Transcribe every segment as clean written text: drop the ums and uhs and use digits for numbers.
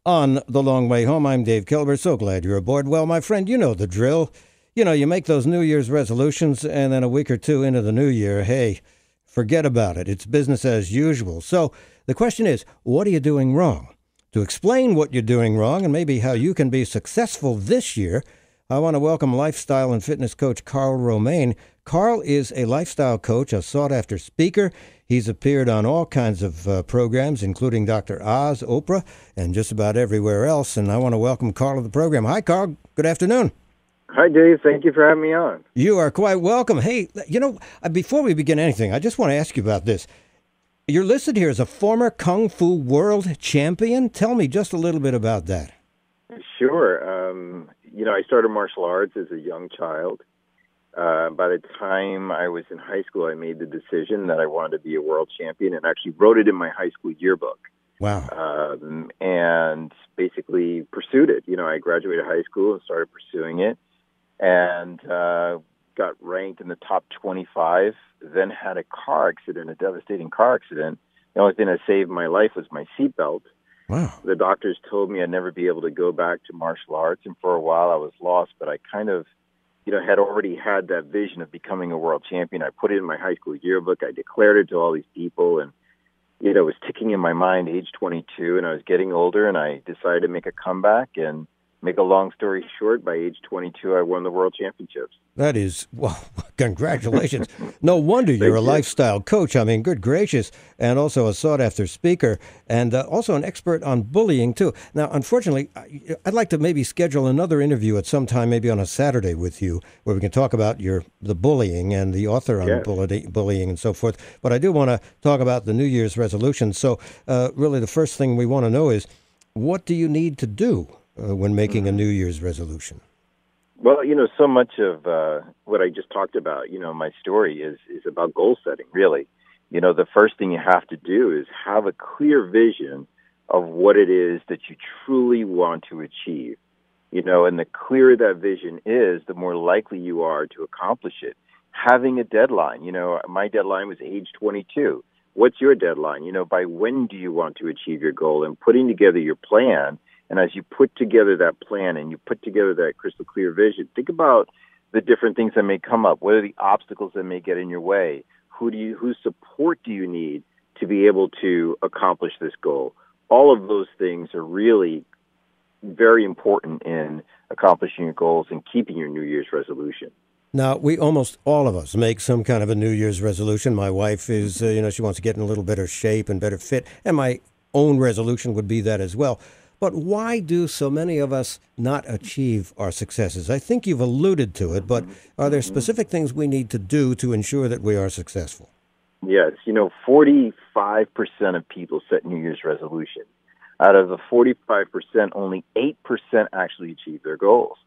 On the long way home. I'm Dave Kelber. So glad you're aboard. Well, my friend, you know the drill. You make those New Year's resolutions, and then a week or two into the new year, hey, forget about it. It's business as usual. So the question is, what are you doing wrong? To explain what you're doing wrong and maybe how you can be successful this year, I want to welcome lifestyle and fitness coach Karl Romain. Karl is a lifestyle coach, a sought-after speaker. He's appeared on all kinds of programs, including Dr. Oz, Oprah, and just about everywhere else. And I want to welcome Karl to the program. Hi, Karl. Good afternoon. Hi, Dave. Thank you for having me on. You are quite welcome. Hey, before we begin anything, I just want to ask you about this. You're listed here as a former Kung Fu world champion. Tell me just a little bit about that. Sure. I started martial arts as a young child. By the time I was in high school, I made the decision that I wanted to be a world champion and actually wrote it in my high school yearbook. Wow. And basically pursued it. I graduated high school and started pursuing it and got ranked in the top 25, then had a car accident, a devastating car accident. The only thing that saved my life was my seatbelt. Wow. The doctors told me I'd never be able to go back to martial arts, and for a while I was lost, but I kind of had already had that vision of becoming a world champion. I put it in my high school yearbook. I declared it to all these people, and it was ticking in my mind, age 22, and I was getting older, and I decided to make a comeback. And make a long story short, by age 22, I won the world championships. That is, well, congratulations. No wonder you're a lifestyle coach. I mean, good gracious. And also a sought-after speaker and also an expert on bullying, too. Now, unfortunately, I'd like to maybe schedule another interview at some time, maybe on a Saturday with you, where we can talk about the bullying and the author on bullying and so forth. But I do want to talk about the New Year's resolution. So really the first thing we want to know is, what do you need to do when making a New Year's resolution? Well, so much of what I just talked about, my story is about goal setting, really. The first thing you have to do is have a clear vision of what it is that you truly want to achieve. And the clearer that vision is, the more likely you are to accomplish it. Having a deadline, my deadline was age 22. What's your deadline? By when do you want to achieve your goal? And putting together your plan. And as you put together that plan and you put together that crystal clear vision, think about the different things that may come up. What are the obstacles that may get in your way? Whose support do you need to be able to accomplish this goal? All of those things are really very important in accomplishing your goals and keeping your New Year's resolution. Now, almost all of us make some kind of a New Year's resolution. My wife is, she wants to get in a little better shape and better fit. And my own resolution would be that as well. But why do so many of us not achieve our successes? I think you've alluded to it, but are there specific things we need to do to ensure that we are successful? Yes. 45% of people set New Year's resolutions. Out of the 45%, only 8% actually achieve their goals.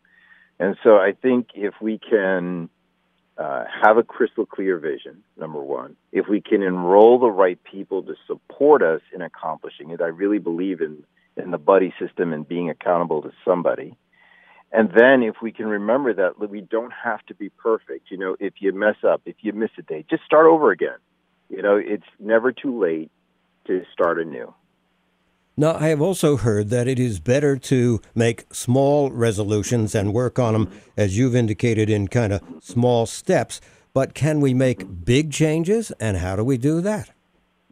And so I think if we can have a crystal clear vision, number one, if we can enroll the right people to support us in accomplishing it, I really believe in the buddy system and being accountable to somebody. And then if we can remember that we don't have to be perfect. If you mess up, if you miss a day, just start over again. It's never too late to start anew. Now, I have also heard that it is better to make small resolutions and work on them, as you've indicated, in kind of small steps. But can we make big changes, and how do we do that?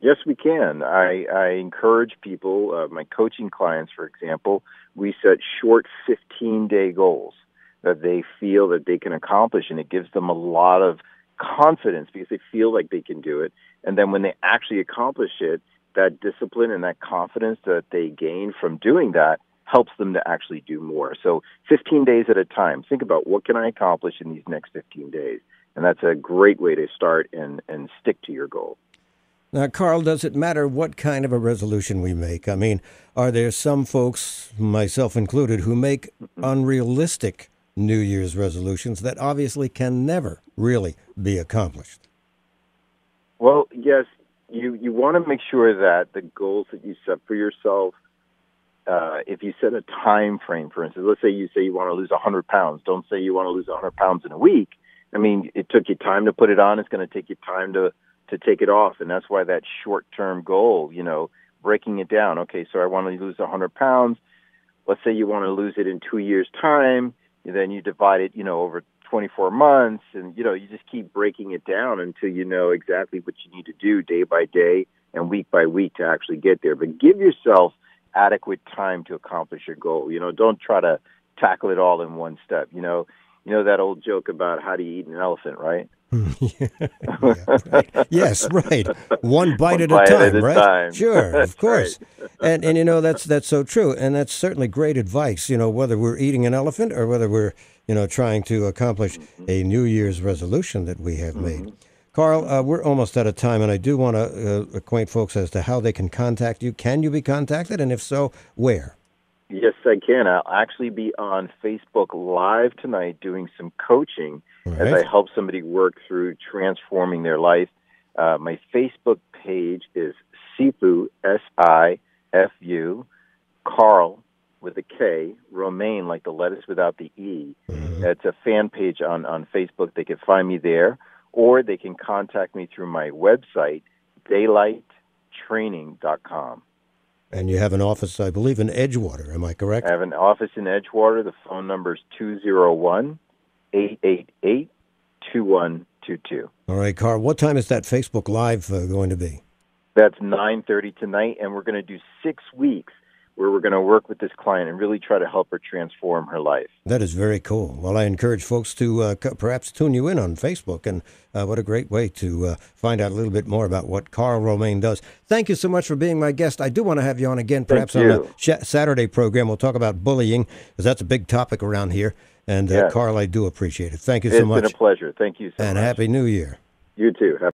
Yes, we can. I encourage people, my coaching clients, for example, we set short 15-day goals that they feel that they can accomplish, and it gives them a lot of confidence because they feel like they can do it. And then when they actually accomplish it, that discipline and that confidence that they gain from doing that helps them to actually do more. So 15 days at a time, think about what can I accomplish in these next 15 days? And that's a great way to start and stick to your goal. Now, Karl, does it matter what kind of a resolution we make? I mean, are there some folks, myself included, who make unrealistic New Year's resolutions that obviously can never really be accomplished? Well, yes, you want to make sure that the goals that you set for yourself, if you set a time frame, for instance, let's say you want to lose 100 pounds. Don't say you want to lose 100 pounds in a week. I mean, it took you time to put it on. It's going to take you time to take it off. And that's why that short-term goal, breaking it down. Okay, so I want to lose 100 pounds. let's say you want to lose it in 2 years' time, then you divide it, over 24 months, and, you just keep breaking it down until you know exactly what you need to do day by day and week by week to actually get there. But give yourself adequate time to accomplish your goal. Don't try to tackle it all in one step. That old joke about how do you eat an elephant, right? Yeah, right. Yes, right. One bite at a bite time, at a right? time. Sure, of course. Right. And that's so true, and that's certainly great advice. Whether we're eating an elephant or whether we're trying to accomplish a New Year's resolution that we have made. Karl, we're almost out of time, and I do want to acquaint folks as to how they can contact you. Can you be contacted, and if so, where? Yes, I can. I'll actually be on Facebook Live tonight doing some coaching as I help somebody work through transforming their life. My Facebook page is Sifu, S-I-F-U, Karl with a K, Romain, like the lettuce without the E. It's a fan page on Facebook. They can find me there, or they can contact me through my website, daylighttraining.com. And you have an office, I believe, in Edgewater. Am I correct? I have an office in Edgewater. The phone number is 201-888-2122. All right, Karl, what time is that Facebook Live going to be? That's 9:30 tonight, and we're going to do 6 weeks where we're going to work with this client and really try to help her transform her life. That is very cool. Well, I encourage folks to perhaps tune you in on Facebook, and what a great way to find out a little bit more about what Karl Romain does. Thank you so much for being my guest. I do want to have you on again, perhaps on a Saturday program. We'll talk about bullying, because that's a big topic around here. And Karl, I do appreciate it. Thank you so much. It's been a pleasure. Thank you so much. And Happy New Year. You too.